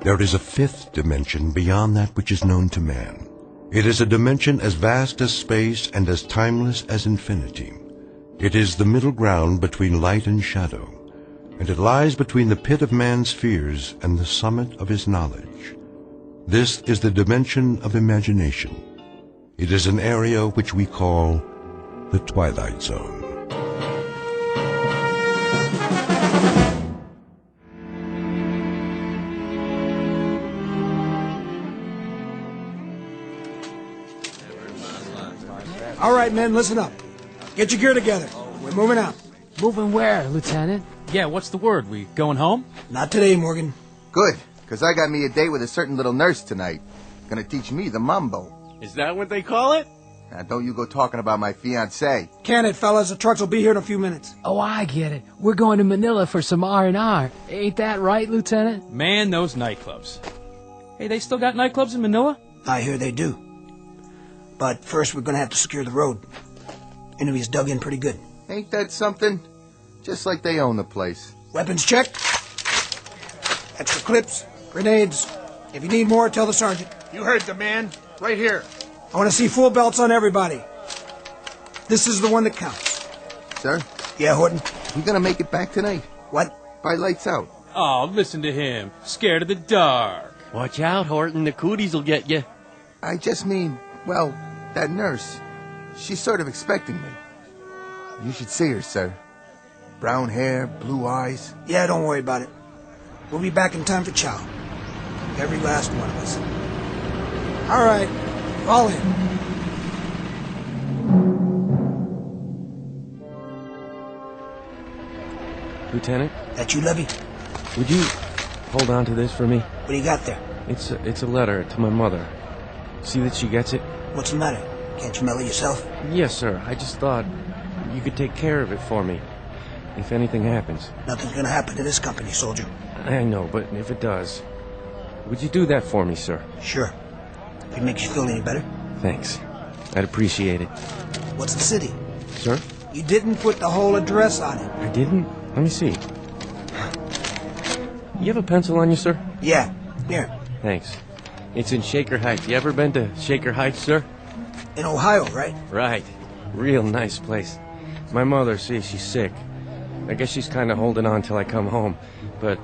There is a fifth dimension beyond that which is known to man. It is a dimension as vast as space and as timeless as infinity. It is the middle ground between light and shadow, and it lies between the pit of man's fears and the summit of his knowledge. This is the dimension of imagination. It is an area which we call the Twilight Zone. All right, men, listen up. Get your gear together. We're moving out. Moving where, Lieutenant? Yeah, what's the word? We going home? Not today, Morgan. Good, because I got me a date with a certain little nurse tonight. Gonna teach me the mambo. Is that what they call it? Now, don't you go talking about my fiancée. Can it, fellas? The trucks will be here in a few minutes. Oh, I get it. We're going to Manila for some R&R. Ain't that right, Lieutenant? Man, those nightclubs. Hey, they still got nightclubs in Manila? I hear they do. But first, we're gonna have to secure the road. Enemy's dug in pretty good. Ain't that something? Just like they own the place. Weapons check. Extra clips, grenades. If you need more, tell the sergeant. You heard the man. Right here. I want to see full belts on everybody. This is the one that counts. Sir? Yeah, Horton? We gonna make it back tonight? What? By lights out. Oh, listen to him. Scared of the dark. Watch out, Horton. The cooties will get you. I just mean, well, that nurse. She's sort of expecting me. You should see her, sir. Brown hair, blue eyes. Yeah, don't worry about it. We'll be back in time for chow. Every last one of us. All right, all in. Lieutenant? That you, Levy? Would you hold on to this for me? What do you got there? It's a letter to my mother. See that she gets it? What's the matter? Can't you mail it yourself? Yes, sir. I just thought you could take care of it for me. If anything happens. Nothing's gonna happen to this company, soldier. I know, but if it does, would you do that for me, sir? Sure. If it makes you feel any better. Thanks. I'd appreciate it. What's the city? Sir? You didn't put the whole address on it. I didn't? Let me see. You have a pencil on you, sir? Yeah. Here. Thanks. It's in Shaker Heights. You ever been to Shaker Heights, sir? In Ohio, right? Right. Real nice place. My mother, see, she's sick. I guess she's kind of holding on till I come home. But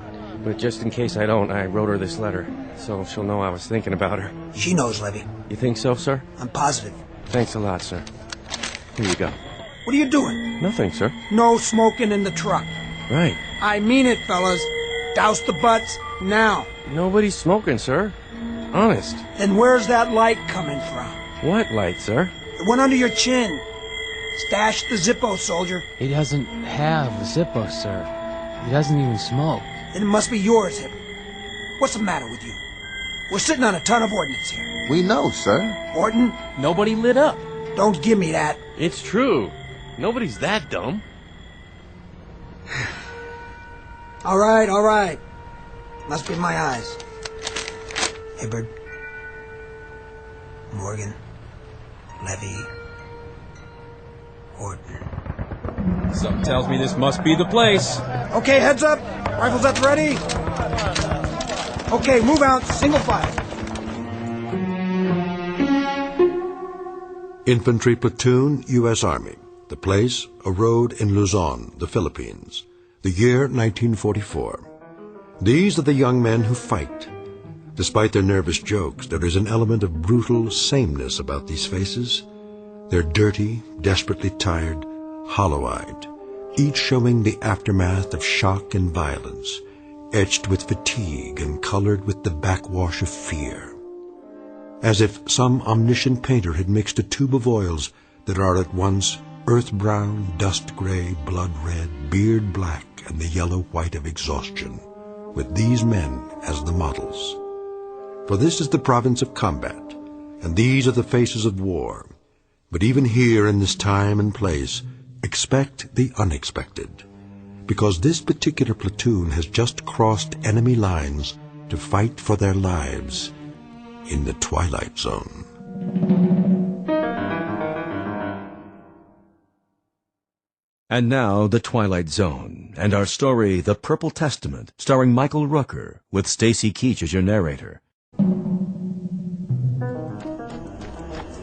just in case I don't, I wrote her this letter. So she'll know I was thinking about her. She knows, Levy. You think so, sir? I'm positive. Thanks a lot, sir. Here you go. What are you doing? Nothing, sir. No smoking in the truck. Right. I mean it, fellas. Douse the butts now. Nobody's smoking, sir. Honest. Then where's that light coming from? What light, sir? The one under your chin. Stash the Zippo, soldier. He doesn't have a Zippo, sir. He doesn't even smoke. Then it must be yours, Hippie. What's the matter with you? We're sitting on a ton of ordnance here. We know, sir. Horton? Nobody lit up. Don't give me that. It's true. Nobody's that dumb. All right. Must be my eyes. Hibbard. Morgan. Levy. Horton. Something tells me this must be the place. Okay, heads up. Rifles at the ready. Okay, move out. Single file. Infantry Platoon, U.S. Army. The place, a road in Luzon, the Philippines. The year, 1944. These are the young men who fight. Despite their nervous jokes, there is an element of brutal sameness about these faces. They're dirty, desperately tired, hollow-eyed, each showing the aftermath of shock and violence, etched with fatigue and colored with the backwash of fear. As if some omniscient painter had mixed a tube of oils that are at once earth-brown, dust-gray, blood-red, beard-black, and the yellow-white of exhaustion, with these men as the models. For this is the province of combat, and these are the faces of war. But even here in this time and place, expect the unexpected, because this particular platoon has just crossed enemy lines to fight for their lives in the Twilight Zone. And now, the Twilight Zone. and our story, The Purple Testament, starring Michael Rooker, with Stacy Keach as your narrator.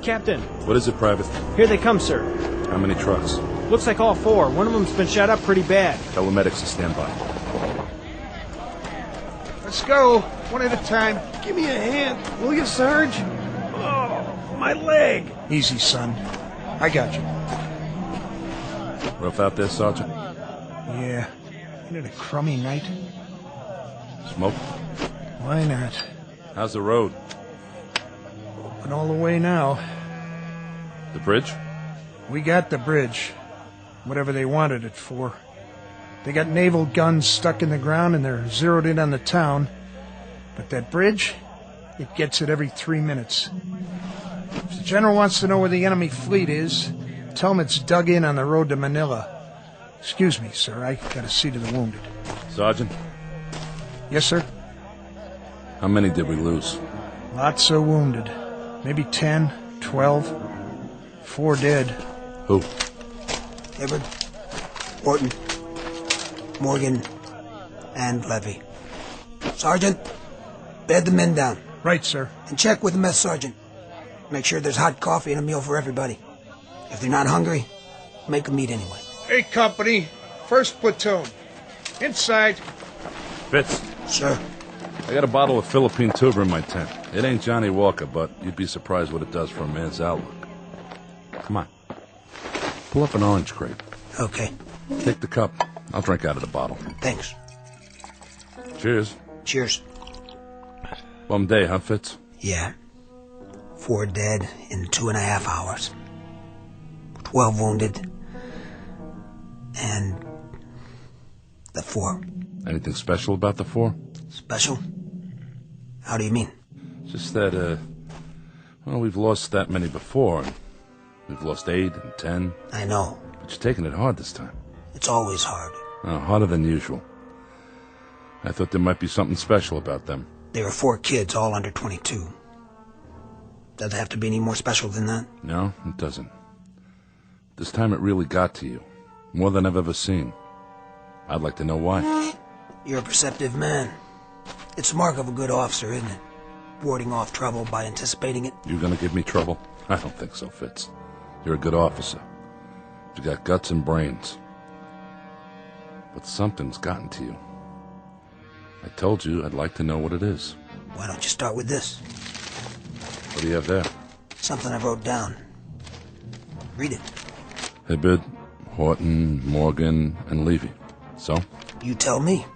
Captain, What is it, Private? here they come, sir. How many trucks? Looks like all four. One of them's been shot up pretty bad. Tell the medics to stand by. Let's go, one at a time. Give me a hand, will you, Sarge? Oh, my leg. Easy, son. I got you. Rough out there, Sergeant? Yeah. Ain't it a crummy night? Smoke? Why not? How's the road? Open all the way now. The bridge? We got the bridge. Whatever they wanted it for. They got naval guns stuck in the ground and they're zeroed in on the town. But that bridge, it gets it every 3 minutes. If the general wants to know where the enemy fleet is, tell him it's dug in on the road to Manila. Excuse me, sir. I gotta see to the wounded. Sergeant? Yes, sir? How many did we lose? Lots of wounded. Maybe 10, 12. 4 dead. Who? Hibbard, Orton, Morgan, and Levy. Sergeant, bed the men down. Right, sir. And check with the mess sergeant. Make sure there's hot coffee and a meal for everybody. If they're not hungry, make them eat anyway. Hey, company. First platoon. Inside. Fitz, Sir. I got a bottle of Philippine tuber in my tent. It ain't Johnny Walker, but you'd be surprised what it does for a man's outlook. Come on. Pull up an orange crate. Okay. Take the cup. I'll drink out of the bottle. Thanks. Cheers. Cheers. Bum day, huh, Fitz? Yeah. 4 dead in 2.5 hours. 12 wounded. And the 4. Anything special about the 4? Special? How do you mean? Just that, well, we've lost that many before. We've lost 8 and 10. I know. But you're taking it hard this time. It's always hard. Harder than usual. I thought there might be something special about them. There were 4 kids, all under 22. Does it have to be any more special than that? No, it doesn't. This time it really got to you. More than I've ever seen. I'd like to know why. You're a perceptive man. It's the mark of a good officer, isn't it? Warding off trouble by anticipating it. You gonna give me trouble? I don't think so, Fitz. You're a good officer. You got guts and brains. But something's gotten to you. I told you I'd like to know what it is. Why don't you start with this? What do you have there? Something I wrote down. Read it. Hibbard, Horton, Morgan, and Levy. So? You tell me.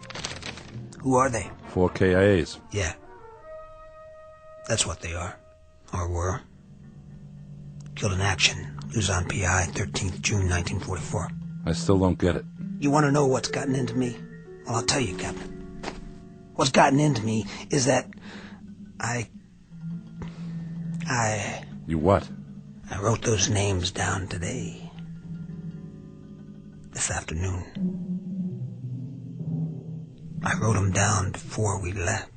Who are they? 4 KIAs. Yeah. That's what they are. Or were. Killed in action. Luzon PI, 13th June 1944. I still don't get it. You want to know what's gotten into me? Well, I'll tell you, Captain. What's gotten into me is that You what? I wrote those names down today. This afternoon. I wrote them down before we left.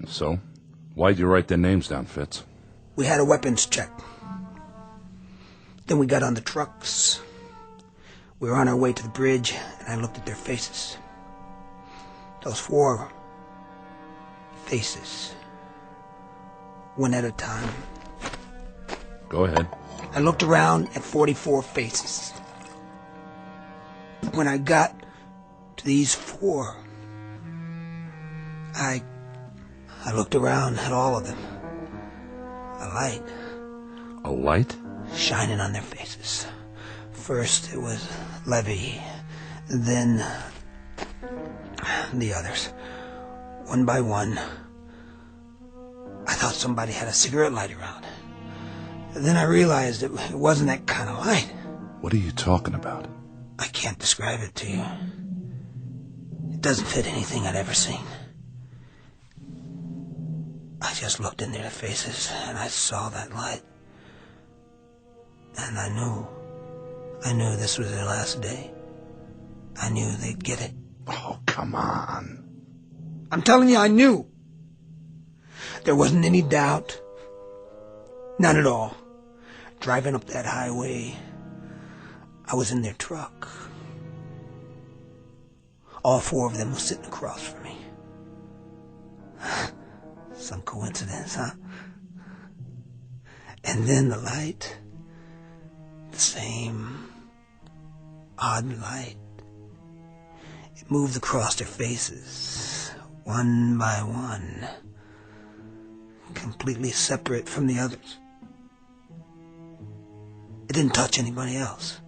So? Why'd you write their names down, Fitz? We had a weapons check. Then we got on the trucks. We were on our way to the bridge, and I looked at their faces. Those 4 faces. One at a time. Go ahead. I looked around at 44 faces. When I got to these 4, I looked around at all of them. A light. A light? Shining on their faces. First it was Levy, then the others. One by one. I thought somebody had a cigarette lighter around. Then I realized it wasn't that kind of light. What are you talking about? I can't describe it to you. It doesn't fit anything I'd ever seen. I just looked in their faces and I saw that light. And I knew this was their last day. I knew they'd get it. Oh, come on. I'm telling you, I knew. There wasn't any doubt. None at all. Driving up that highway, I was in their truck. all four of them were sitting across from me. Some coincidence, huh? And then the light, the same odd light, it moved across their faces, one by one, completely separate from the others. It didn't touch anybody else.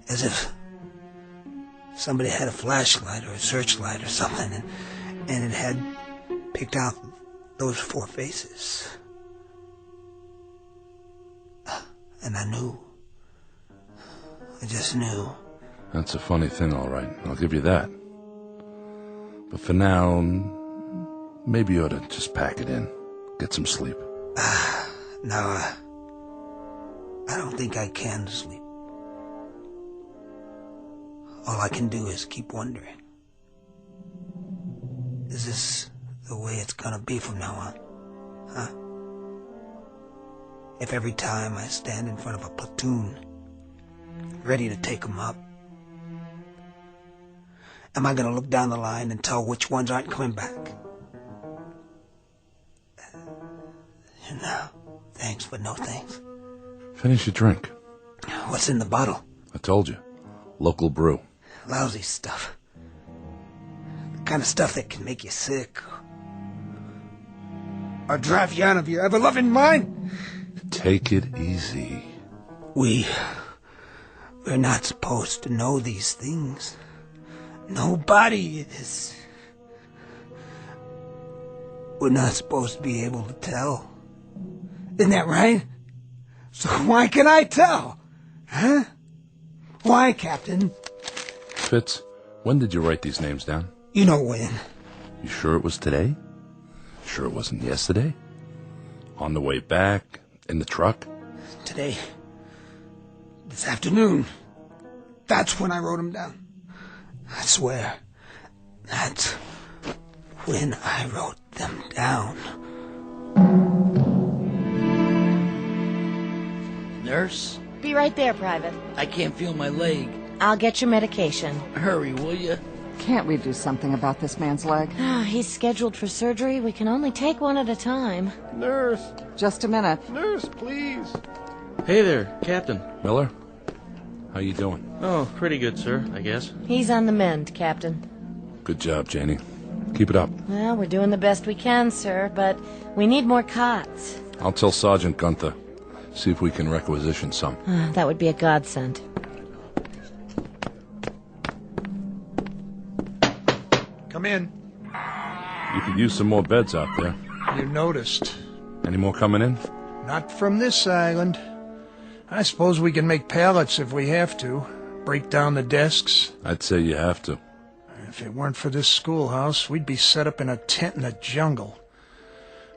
As if somebody had a flashlight or a searchlight or something, and it had picked out those four faces. And I knew. I just knew. That's a funny thing, all right. I'll give you that. But for now, maybe you ought to just pack it in. Get some sleep. No, I don't think I can sleep. All I can do is keep wondering. Is this the way it's gonna be from now on? Huh? If every time I stand in front of a platoon, ready to take them up, am I gonna look down the line and tell which ones aren't coming back? No, thanks, but no thanks. Finish your drink. What's in the bottle? I told you. Local brew. Lousy stuff. The kind of stuff that can make you sick. Or drive you out of your ever-loving mind. Take it easy. We're not supposed to know these things. Nobody is. We're not supposed to be able to tell. Isn't that right? So why can I tell? Huh? Why, Captain? Fitz, when did you write these names down? You know when. You sure it was today? Sure it wasn't yesterday? On the way back? In the truck? Today. This afternoon. That's when I wrote them down. I swear. That's when I wrote them down. Nurse? Be right there, Private. I can't feel my leg. I'll get your medication. Hurry, will you? Can't we do something about this man's leg? He's scheduled for surgery. We can only take one at a time. Nurse! Just a minute. Nurse, please! Hey there, Captain. Miller? How you doing? Oh, pretty good, sir, I guess. He's on the mend, Captain. Good job, Janie. Keep it up. Well, we're doing the best we can, sir, but we need more cots. I'll tell Sergeant Gunther. See if we can requisition some. That would be a godsend. Come in. You could use some more beds out there. You noticed. Any more coming in? Not from this island. I suppose we can make pallets if we have to. Break down the desks. I'd say you have to. If it weren't for this schoolhouse, we'd be set up in a tent in the jungle.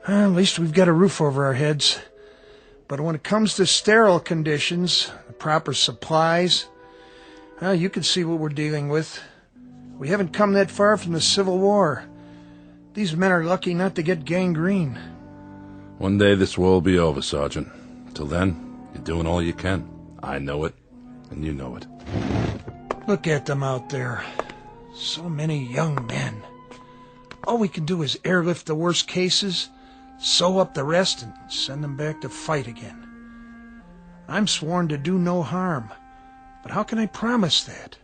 At least we've got a roof over our heads. But when it comes to sterile conditions, the proper supplies, you can see what we're dealing with. We haven't come that far from the Civil War. These men are lucky not to get gangrene. One day this war will be over, Sergeant. Till then, you're doing all you can. I know it, and you know it. Look at them out there. So many young men. All we can do is airlift the worst cases, sew up the rest, and send them back to fight again. I'm sworn to do no harm, but how can I promise that?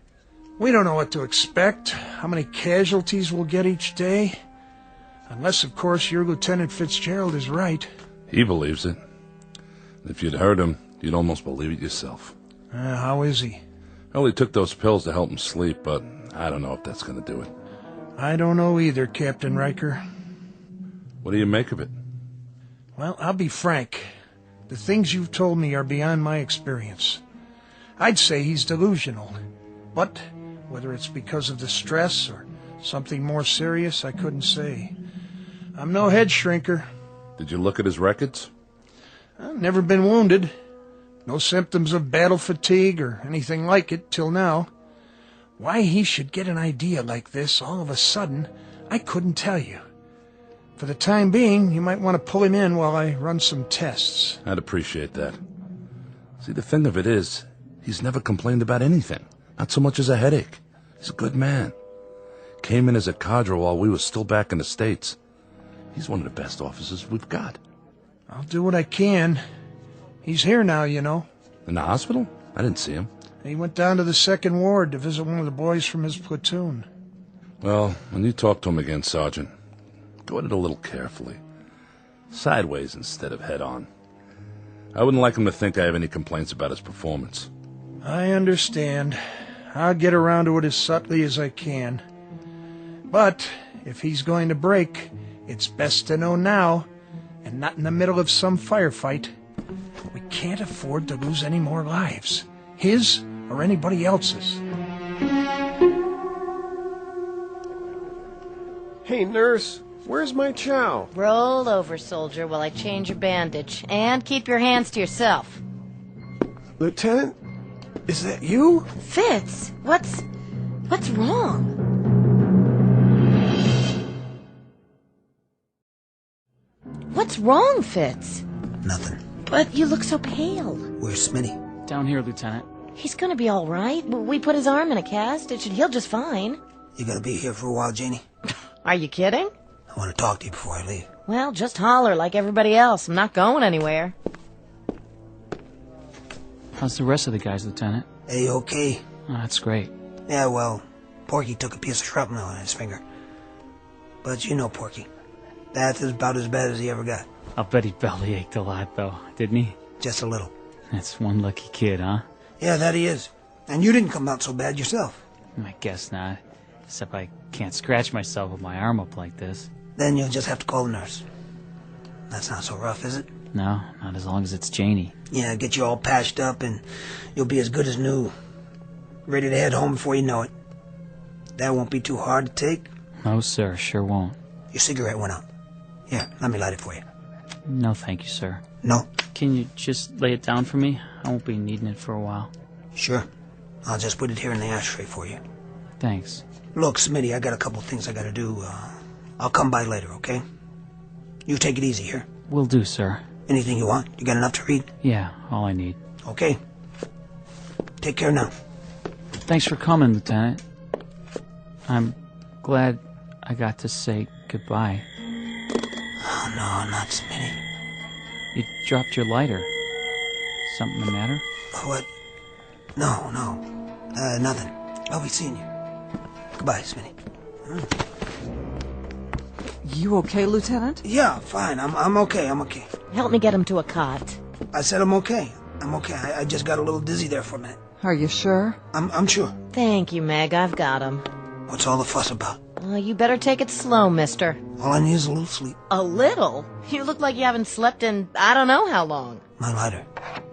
We don't know what to expect, how many casualties we'll get each day. Unless, of course, your Lieutenant Fitzgerald is right. He believes it. If you'd heard him, you'd almost believe it yourself. How is he? Well, he took those pills to help him sleep, but I don't know if that's going to do it. I don't know either, Captain Riker. What do you make of it? Well, I'll be frank. The things you've told me are beyond my experience. I'd say he's delusional. But whether it's because of the stress or something more serious, I couldn't say. I'm no head shrinker. Did you look at his records? I've never been wounded. No symptoms of battle fatigue or anything like it till now. Why he should get an idea like this all of a sudden, I couldn't tell you. For the time being, you might want to pull him in while I run some tests. I'd appreciate that. See, the thing of it is, he's never complained about anything. Not so much as a headache. He's a good man. Came in as a cadre while we were still back in the States. He's one of the best officers we've got. I'll do what I can. He's here now, you know. In the hospital? I didn't see him. He went down to the 2nd Ward to visit one of the boys from his platoon. Well, when you talk to him again, Sergeant, go at it a little carefully. Sideways instead of head-on. I wouldn't like him to think I have any complaints about his performance. I understand. I'll get around to it as subtly as I can. But if he's going to break, it's best to know now, and not in the middle of some firefight. We can't afford to lose any more lives. His or anybody else's. Hey, nurse, where's my chow? Roll over, soldier, while I change your bandage. And keep your hands to yourself. Lieutenant, is that you? Fitz, what's wrong? What's wrong, Fitz? Nothing. But you look so pale. Where's Smitty? Down here, Lieutenant. He's gonna be all right. We put his arm in a cast. It should heal just fine. You gonna be here for a while, Janie? Are you kidding? I want to talk to you before I leave. Well, just holler like everybody else. I'm not going anywhere. How's the rest of the guys, Lieutenant? A-okay. Oh, that's great. Yeah, well, Porky took a piece of shrapnel in his finger. But you know Porky. That's about as bad as he ever got. I'll bet he belly ached a lot, though, didn't he? Just a little. That's one lucky kid, huh? Yeah, that he is. And you didn't come out so bad yourself. I guess not. Except I can't scratch myself with my arm up like this. Then you'll just have to call the nurse. That's not so rough, is it? No, not as long as it's Janie. Yeah, get you all patched up and you'll be as good as new. Ready to head home before you know it. That won't be too hard to take. No, sir, sure won't. Your cigarette went out. Here, let me light it for you. No, thank you, sir. No? Can you just lay it down for me? I won't be needing it for a while. Sure. I'll just put it here in the ashtray for you. Thanks. Look, Smitty, I got a couple things I gotta do. I'll come by later, okay? You take it easy here. Will do, sir. Anything you want? You got enough to read? Yeah, all I need. Okay. Take care now. Thanks for coming, Lieutenant. I'm glad I got to say goodbye. Oh, no, not Smitty. You dropped your lighter. Something the matter? What? No. Nothing. I'll be seeing you. Goodbye, Smitty. You okay, Lieutenant? Yeah, fine. I'm okay. I'm okay. Help me get him to a cot. I said I'm okay. I'm okay. I just got a little dizzy there for a minute. Are you sure? I'm sure. Thank you, Meg. I've got him. What's all the fuss about? You better take it slow, mister. All I need is a little sleep. A little? You look like you haven't slept in I don't know how long. My lighter.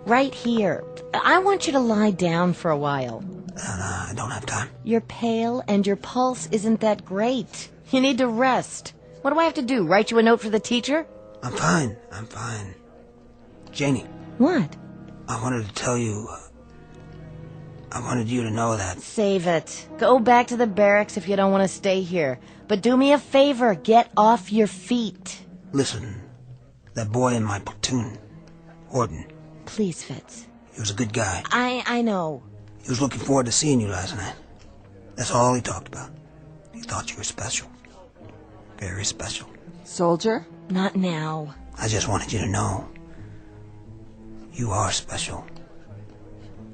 Right here. I want you to lie down for a while. I don't have time. You're pale and your pulse isn't that great. You need to rest. What do I have to do? Write you a note for the teacher? I'm fine. Janie. What? I wanted to tell you... I wanted you to know that... Save it. Go back to the barracks if you don't want to stay here. But do me a favor. Get off your feet. Listen. That boy in my platoon. Horton. Please, Fitz. He was a good guy. I know. He was looking forward to seeing you last night. That's all he talked about. He thought you were special. Very special. Soldier? Not now. I just wanted you to know. You are special.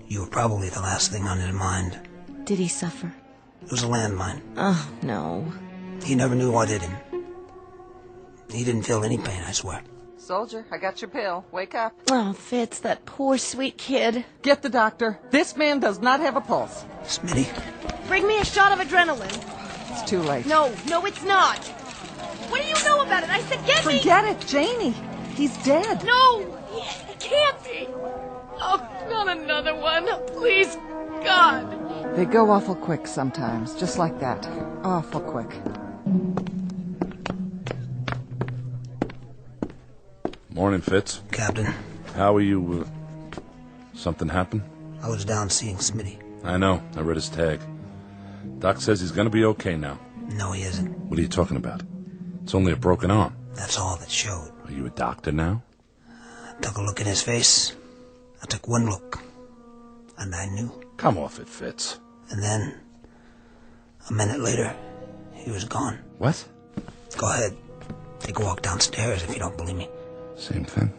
You were probably the last thing on his mind. Did he suffer? It was a landmine. Oh, no. He never knew what hit him. He didn't feel any pain, I swear. Soldier, I got your pill. Wake up. Oh, Fitz, that poor sweet kid. Get the doctor. This man does not have a pulse. Smitty. Bring me a shot of adrenaline. It's too late. No, it's not. What do you know about it? I said get me. Forget it, Janie. He's dead. No, it can't be. Oh, not another one. Please, God. They go awful quick sometimes, just like that. Awful quick. Morning, Fitz. Captain. How are you? Something happened? I was down seeing Smitty. I know. I read his tag. Doc says he's going to be okay now. No, he isn't. What are you talking about? It's only a broken arm. That's all that showed. Are you a doctor now? I took a look in his face. I took one look. And I knew. Come off it, Fitz. And then... A minute later, he was gone. What? Go ahead. Take a walk downstairs if you don't believe me. Same thing?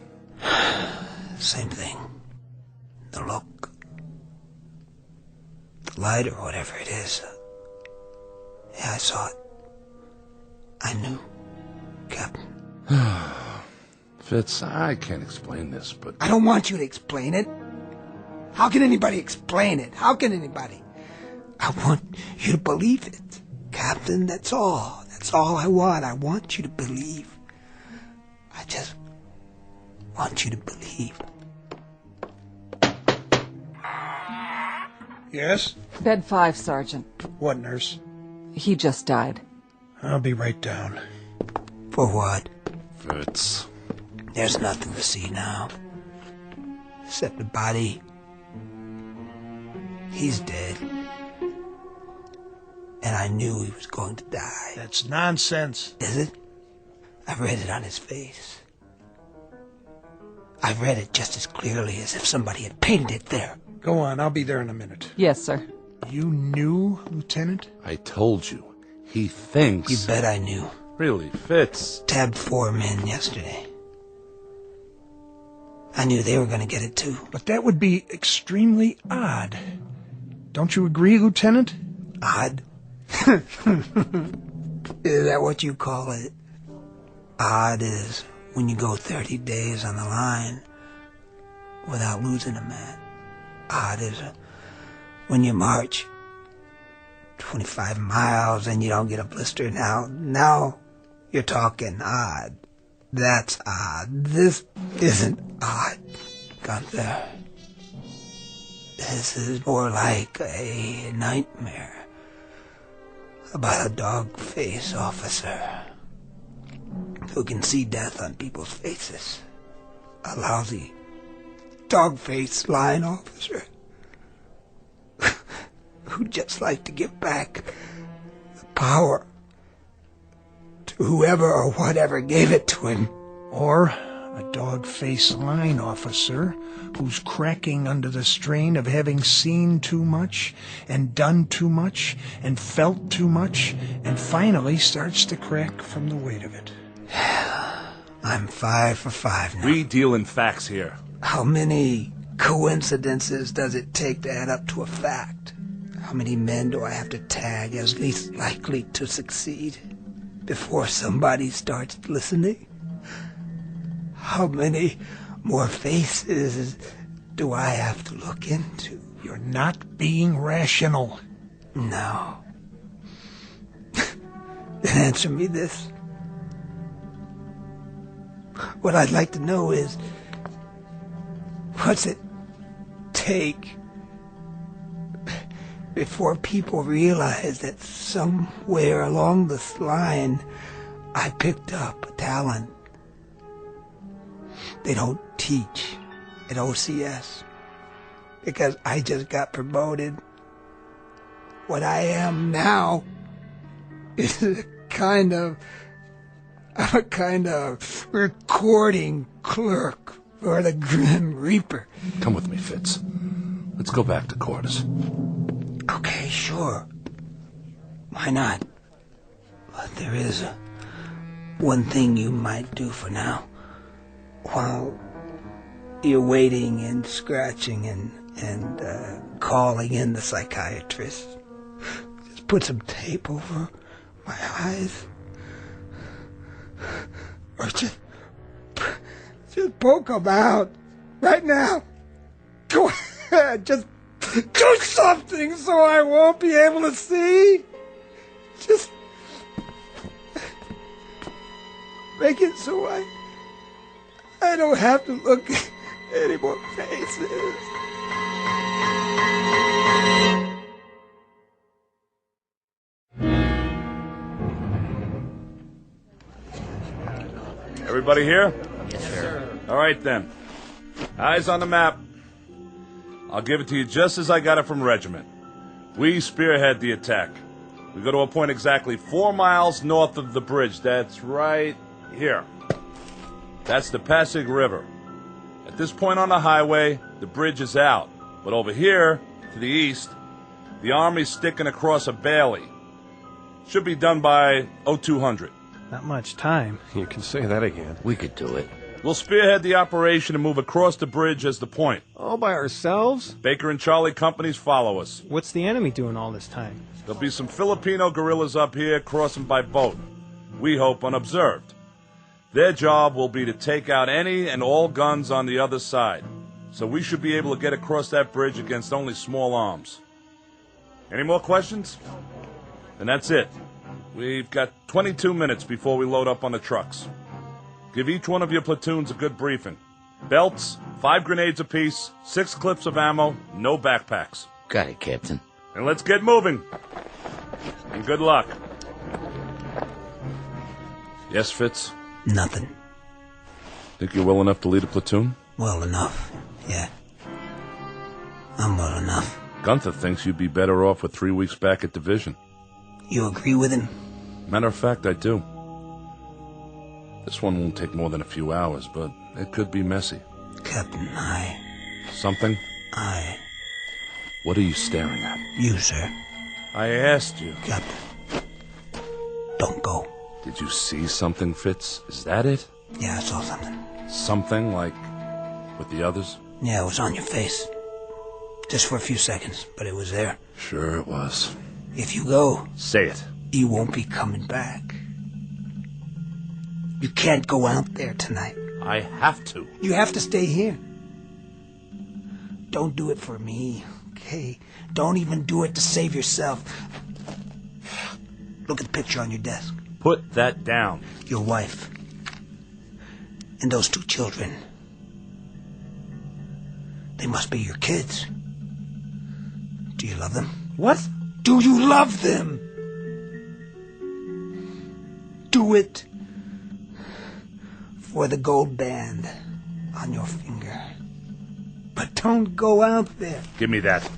Same thing. The look. The light or whatever it is. Yeah, I saw it. I knew, Captain. Fitz, I can't explain this, but... I don't want you to explain it. How can anybody explain it? How can anybody? I want you to believe it. Captain, that's all. That's all I want. I want you to believe. I just want you to believe. Yes? Bed 5, Sergeant. What, nurse? He just died. I'll be right down. For what? Fitz. There's nothing to see now. Except the body. He's dead. And I knew he was going to die. That's nonsense. Is it? I read it on his face. I read it just as clearly as if somebody had painted it there. Go on, I'll be there in a minute. Yes, sir. You knew, Lieutenant? I told you. He thinks... You bet I knew. Really, Fitz? Tabbed 4 men yesterday. I knew they were going to get it too. But that would be extremely odd. Don't you agree, Lieutenant? Odd? Is that what you call it? Odd is when you go 30 days on the line without losing a man. Odd is when you march 25 miles and you don't get a blister. Now you're talking odd. That's odd. This isn't odd, Gunther. This is more like a nightmare about a dog-face officer who can see death on people's faces. A lousy dog-face line officer who'd just like to give back the power to whoever or whatever gave it to him. Or a dog-face line officer who's cracking under the strain of having seen too much and done too much and felt too much and finally starts to crack from the weight of it. I'm 5 for 5 now. We deal in facts here. How many coincidences does it take to add up to a fact? How many men do I have to tag as least likely to succeed before somebody starts listening? How many more faces do I have to look into? You're not being rational. No. Then answer me this. What I'd like to know is, what's it take before people realize that somewhere along this line I picked up a talent they don't teach at OCS because I just got promoted. What I am now is a kind of recording clerk for the Grim Reaper. Come with me, Fitz. Let's go back to quarters. Okay, sure. Why not? But there is one thing you might do for now. While you're waiting and scratching and calling in the psychiatrist, just put some tape over my eyes. Or just poke them out right now. Go ahead, just do something so I won't be able to see. Just make it so I don't have to look at any more faces. Everybody here? Yes, sir. All right, then. Eyes on the map. I'll give it to you just as I got it from Regiment. We spearhead the attack. We go to a point exactly 4 miles north of the bridge. That's right here. That's the Pasig River. At this point on the highway, the bridge is out. But over here, to the east, the Army's sticking across a bailey. Should be done by 0200. Not much time. You can say that again. We could do it. We'll spearhead the operation and move across the bridge as the point. All by ourselves? Baker and Charlie companies follow us. What's the enemy doing all this time? There'll be some Filipino guerrillas up here crossing by boat. We hope unobserved. Their job will be to take out any and all guns on the other side. So we should be able to get across that bridge against only small arms. Any more questions? Then that's it. We've got 22 minutes before we load up on the trucks. Give each one of your platoons a good briefing. Belts, 5 grenades apiece, 6 clips of ammo, no backpacks. Got it, Captain. And let's get moving. And good luck. Yes, Fitz? Nothing. Think you're well enough to lead a platoon? Well enough, yeah. I'm well enough. Gunther thinks you'd be better off with 3 weeks back at division. You agree with him? Matter of fact, I do. This one won't take more than a few hours, but it could be messy. Captain, Something? What are you staring at? You, sir. I asked you. Captain, don't go. Did you see something, Fitz? Is that it? Yeah, I saw something. Something like with the others? Yeah, it was on your face. Just for a few seconds, but it was there. Sure it was. If you go... Say it. You won't be coming back. You can't go out there tonight. I have to. You have to stay here. Don't do it for me, okay? Don't even do it to save yourself. Look at the picture on your desk. Put that down. Your wife. And those 2 children. They must be your kids. Do you love them? What? Do you love them? Do it for the gold band on your finger. But don't go out there. Give me that.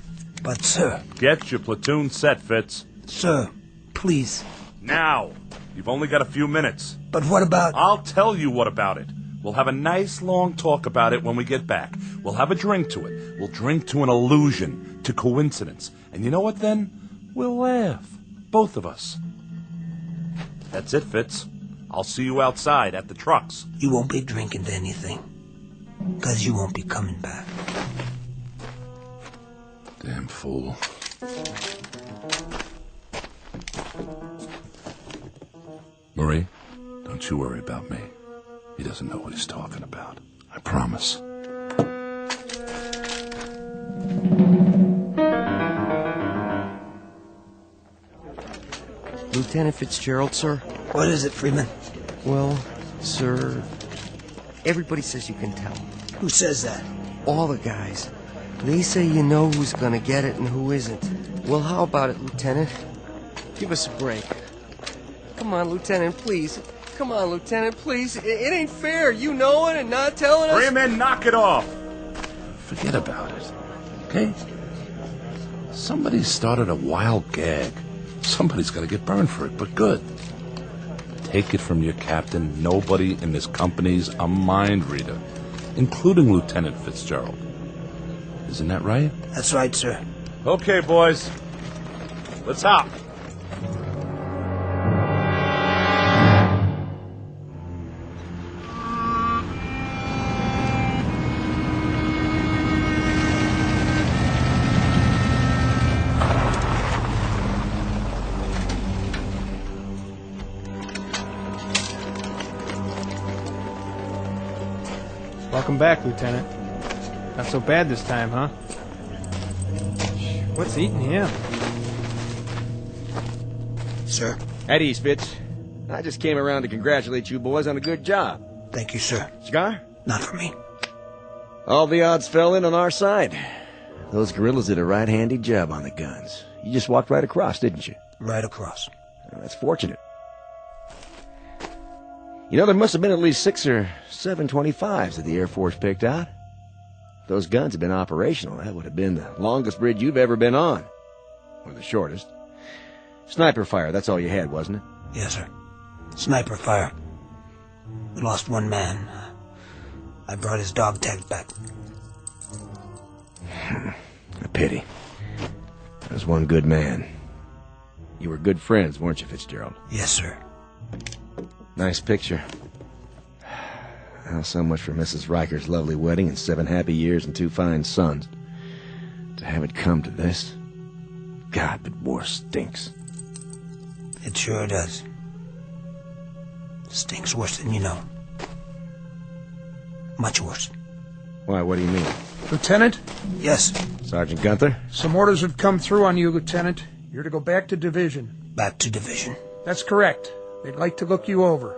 But, sir... Get your platoon set, Fitz. Sir, please. Now. You've only got a few minutes. But what about... I'll tell you what about it. We'll have a nice long talk about it when we get back. We'll have a drink to it. We'll drink to an illusion, to coincidence. And you know what then? We'll laugh. Both of us. That's it, Fitz. I'll see you outside at the trucks. You won't be drinking to anything. Because you won't be coming back. Damn fool. Marie, don't you worry about me. He doesn't know what he's talking about. I promise. Lieutenant Fitzgerald, sir? What is it, Freeman? Well, sir, everybody says you can tell. Who says that? All the guys. They say you know who's gonna get it and who isn't. Well, how about it, Lieutenant? Give us a break. Come on, Lieutenant, please. Come on, Lieutenant, please. It ain't fair. You knowing and not telling us. Freeman, knock it off. Forget about it. Okay? Somebody started a wild gag. Somebody's got to get burned for it, but good. Take it from your captain. Nobody in this company's a mind reader, including Lieutenant Fitzgerald. Isn't that right? That's right, sir. Okay, boys. Let's hop. Welcome back, Lieutenant. Not so bad this time, huh? What's eating him? Sir? At ease, Fitz. I just came around to congratulate you boys on a good job. Thank you, sir. Cigar? Not for me. All the odds fell in on our side. Those guerrillas did a right-handy job on the guns. You just walked right across, didn't you? Right across. Well, that's fortunate. You know, there must have been at least 6 or 7 25s that the Air Force picked out. If those guns had been operational, that would have been the longest bridge you've ever been on. Or the shortest. Sniper fire, that's all you had, wasn't it? Yes, sir. Sniper fire. We lost 1 man. I brought his dog tags back. A pity. That was one good man. You were good friends, weren't you, Fitzgerald? Yes, sir. Nice picture. Well, so much for Mrs. Riker's lovely wedding and 7 happy years and 2 fine sons. To have it come to this. God, but war stinks. It sure does. Stinks worse than you know. Much worse. Why, what do you mean? Lieutenant? Yes. Sergeant Gunther? Some orders have come through on you, Lieutenant. You're to go back to division. Back to division? That's correct. They'd like to look you over.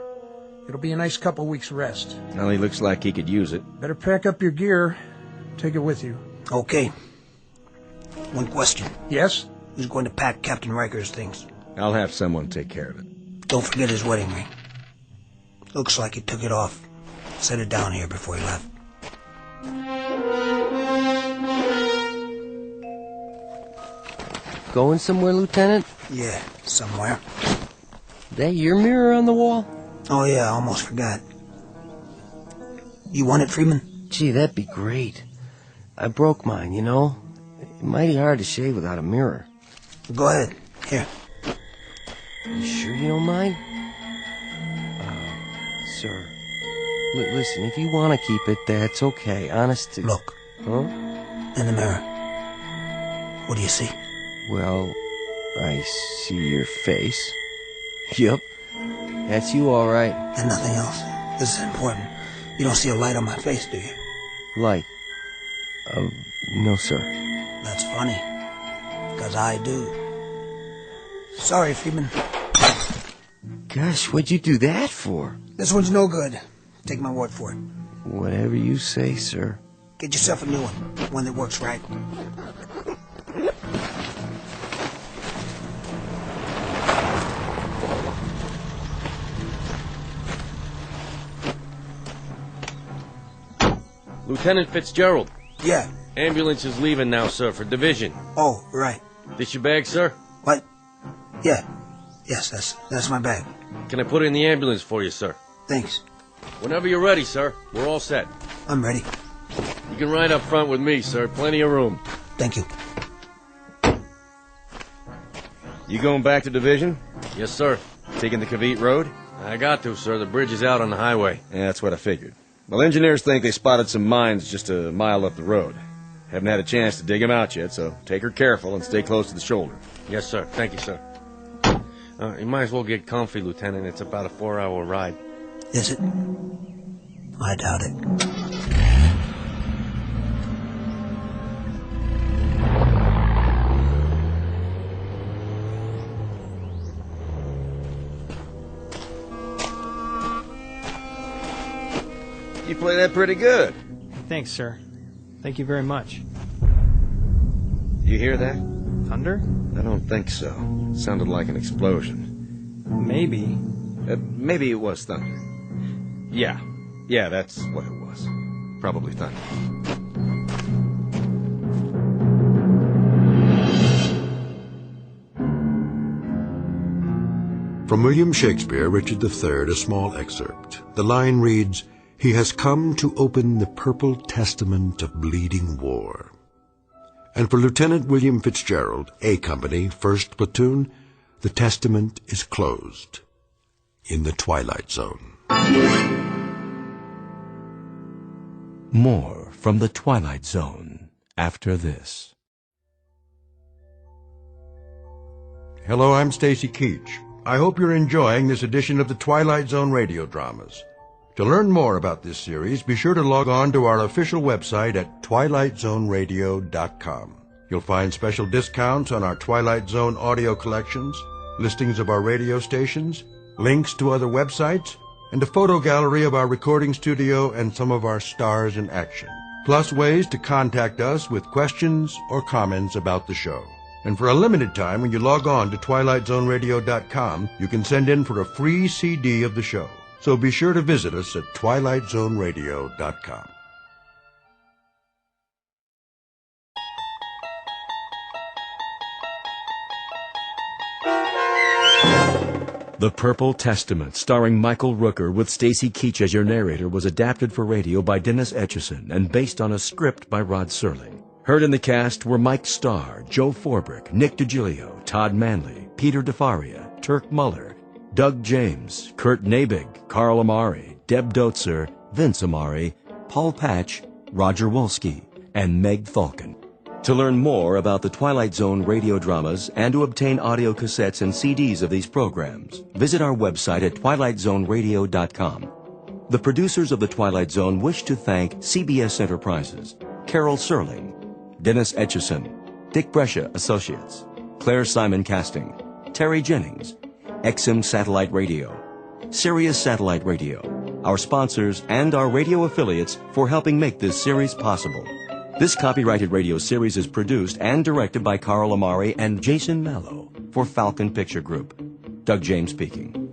It'll be a nice couple weeks rest. Well, he looks like he could use it. Better pack up your gear. Take it with you. Okay. One question. Yes? Who's going to pack Captain Riker's things? I'll have someone take care of it. Don't forget his wedding ring. Looks like he took it off. Set it down here before he left. Going somewhere, Lieutenant? Yeah, somewhere. That your mirror on the wall? Oh, yeah, I almost forgot. You want it, Freeman? Gee, that'd be great. I broke mine, you know? Mighty hard to shave without a mirror. Go ahead. Here. You sure you don't mind? Sir. Listen, if you want to keep it, that's okay. Honest to... Look. Huh? In the mirror. What do you see? Well, I see your face. Yep. That's you, all right. And nothing else? This is important. You don't see a light on my face, do you? Light? No, sir. That's funny. Because I do. Sorry, Freeman. Gosh, what'd you do that for? This one's no good. Take my word for it. Whatever you say, sir. Get yourself a new one that works right. Lieutenant Fitzgerald. Yeah. Ambulance is leaving now, sir, for division. Oh, right. This your bag, sir? What? Yeah. Yes, that's my bag. Can I put it in the ambulance for you, sir? Thanks. Whenever you're ready, sir. We're all set. I'm ready. You can ride up front with me, sir. Plenty of room. Thank you. You going back to division? Yes, sir. Taking the Caviezel Road? I got to, sir. The bridge is out on the highway. Yeah, that's what I figured. Well, engineers think they spotted some mines just a mile up the road. Haven't had a chance to dig them out yet, so take her careful and stay close to the shoulder. Yes, sir. Thank you, sir. You might as well get comfy, Lieutenant. It's about a 4-hour ride. Is it? I doubt it. You play that pretty good. Thanks, sir. Thank you very much. You hear that? Thunder? I don't think so. It sounded like an explosion. Maybe. Maybe it was thunder. Yeah, that's what it was. Probably thunder. From William Shakespeare, Richard III, a small excerpt. The line reads, "He has come to open the purple testament of bleeding war." And for Lieutenant William Fitzgerald, A Company, 1st Platoon, the testament is closed in the Twilight Zone. More from the Twilight Zone after this. Hello, I'm Stacy Keach. I hope you're enjoying this edition of the Twilight Zone radio dramas. To learn more about this series, be sure to log on to our official website at twilightzoneradio.com. You'll find special discounts on our Twilight Zone audio collections, listings of our radio stations, links to other websites, and a photo gallery of our recording studio and some of our stars in action, plus ways to contact us with questions or comments about the show. And for a limited time, when you log on to twilightzoneradio.com, you can send in for a free CD of the show. So be sure to visit us at twilightzoneradio.com. The Purple Testament, starring Michael Rooker with Stacy Keach as your narrator, was adapted for radio by Dennis Etchison and based on a script by Rod Serling. Heard in the cast were Mike Starr, Joe Forbrick, Nick DiGilio, Todd Manley, Peter DeFaria, Turk Muller, Doug James, Kurt Nabig, Carl Amari, Deb Dotzer, Vince Amari, Paul Patch, Roger Wolski, and Meg Falcon. To learn more about the Twilight Zone radio dramas and to obtain audio cassettes and CDs of these programs, visit our website at twilightzoneradio.com. The producers of The Twilight Zone wish to thank CBS Enterprises, Carol Serling, Dennis Etchison, Dick Brescia Associates, Claire Simon Casting, Terry Jennings, XM Satellite Radio, Sirius Satellite Radio, our sponsors, and our radio affiliates for helping make this series possible. This copyrighted radio series is produced and directed by Carl Amari and Jason Mallow for Falcon Picture Group. Doug James speaking.